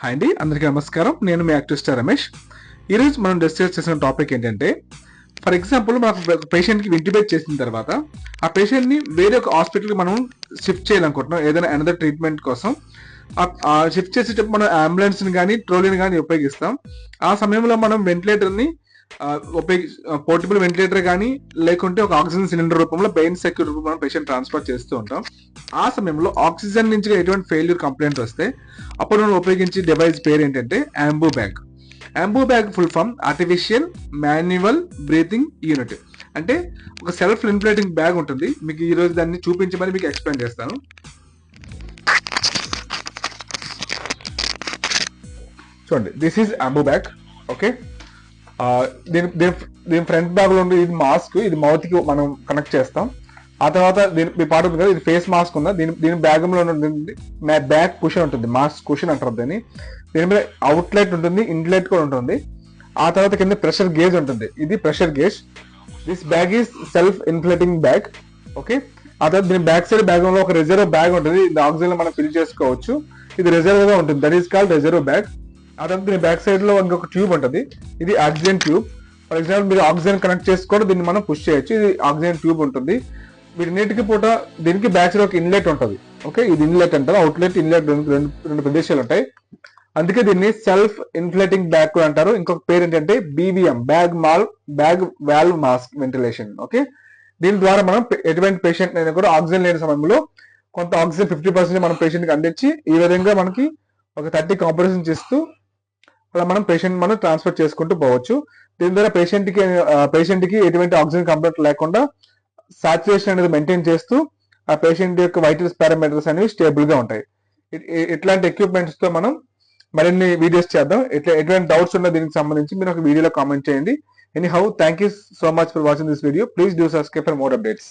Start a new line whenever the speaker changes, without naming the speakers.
Hi అండి, అందరికీ నమస్కారం. నేను మీ యాక్టివిస్ట్ రమేష్. ఈరోజు మనం డిస్కస్ చేసిన టాపిక్ ఏంటంటే, ఫర్ ఎగ్జాంపుల్ మనకు పేషెంట్కి ఇంటిబేట్ చేసిన తర్వాత ఆ పేషెంట్ని వేరే ఒక హాస్పిటల్కి మనం షిఫ్ట్ చేయాలనుకుంటున్నాం ఏదైనా అనదర్ ట్రీట్మెంట్ కోసం. ఆ షిఫ్ట్ చేసేటప్పుడు మనం అంబులెన్స్ని కానీ ట్రోలీని కానీ ఉపయోగిస్తాం. ఆ సమయంలో మనం వెంటిలేటర్ని పోర్టబుల్ వెంటిలేటర్ కానీ లేకుంటే ఒక ఆక్సిజన్ సిలిండర్ రూపంలో బెయిన్ సెక్యూర్ రూపంలో పేషెంట్ ట్రాన్స్ఫర్ చేస్తూ ఉంటాం. ఆ సమయంలో ఆక్సిజన్ నుంచి ఎటువంటి ఫెయిల్యూర్ కంప్లైంట్ వస్తే అప్పుడు మనం ఉపయోగించే డివైస్ పేరు ఏంటంటే Ambu bag. Ambu bag full form artificial manual breathing unit. అంటే ఒక సెల్ఫ్ ఇన్ఫ్లేటింగ్ బ్యాగ్ ఉంటుంది. మీకు ఈ రోజు దాన్ని చూపించమని మీకు ఎక్స్ప్లెయిన్ చేస్తాను. చూడండి, దిస్ ఈజ్ అంబూ బ్యాగ్. ఓకే, దీని ఫ్రంట్ బ్యాగ్ లో ఉంది. ఇది మాస్క్, ఇది మౌత్ కి మనం కనెక్ట్ చేస్తాం. ఆ తర్వాత దీని పాటు ఉంది కదా, ఇది ఫేస్ మాస్క్ ఉందా, దీని బ్యాగ్ లో ఉంటుంది బ్యాక్ కుషన్ ఉంటుంది, మాస్క్ కుషన్ అంటారు దీన్ని. దీని మీద అవుట్లెట్ ఉంటుంది, ఇన్లెట్ కూడా ఉంటుంది. ఆ తర్వాత కింద ప్రెషర్ గేజ్ ఉంటుంది, ఇది pressure gauge. This bag is self inflating bag. Okay, ఆ తర్వాత దీని బ్యాక్ సైడ్ బ్యాగ్ లో ఒక రిజర్వ్ బ్యాగ్ ఉంటుంది. ఇది ఆక్సిజన్ మనం ఫిల్ చేసుకోవచ్చు. ఇది రిజర్వ్ గా ఉంటుంది, that is called reserve bag. ఆ తర్వాత దీని బ్యాక్ సైడ్ లో ఇంకొక ట్యూబ్ ఉంటుంది, ఇది ఆక్సిజన్ ట్యూబ్. ఫర్ ఎగ్జాంపుల్ మీరు ఆక్సిజన్ కనెక్ట్ చేసుకోవడం దీన్ని మనం పుష్ చేయొచ్చు. ఇది ఆక్సిజన్ ట్యూబ్ ఉంటుంది. వీటిన్నిటికి పూట దీనికి బ్యాక్ సైడ్ ఒక ఇన్లెట్ ఉంటుంది. ఓకే, ఇది ఇన్లెట్ అంటారు, అవుట్లెట్ ఇన్లెట్ రెండు ప్రదేశాలు ఉంటాయి. అందుకే దీన్ని సెల్ఫ్ ఇన్ఫ్లేటింగ్ బ్యాగ్ కూడా అంటారు. ఇంకొక పేరు ఏంటంటే BVM, bag valve mask ventilation. Okay, దీని ద్వారా మనం ఎటువంటి పేషెంట్ అయినా కూడా ఆక్సిజన్ లేని సమయంలో కొంత ఆక్సిజన్ 50% మనం పేషెంట్ కి అందించి ఈ విధంగా మనకి ఒక 30 కాంప్రెషన్ చేస్తూ అలా మనం పేషెంట్ మనం ట్రాన్స్ఫర్ చేసుకుంటూ పోవచ్చు. దీని ద్వారా పేషెంట్ కి ఎటువంటి ఆక్సిజన్ కంప్లైంట్ లేకుండా సాచురేషన్ అనేది మెయింటైన్ చేస్తూ ఆ పేషెంట్ యొక్క వైటల్స్ పారామీటర్స్ అనేవి స్టేబుల్ గా ఉంటాయి. ఇట్లాంటి ఎక్విప్మెంట్స్ తో మనం మరిన్ని వీడియోస్ చేద్దాం. ఎటువంటి డౌట్స్ ఉన్నా దీనికి సంబంధించి మీరు ఒక వీడియోలో కామెంట్ చేయండి. Anyhow, thank you so much for watching this video. Please do subscribe for more updates.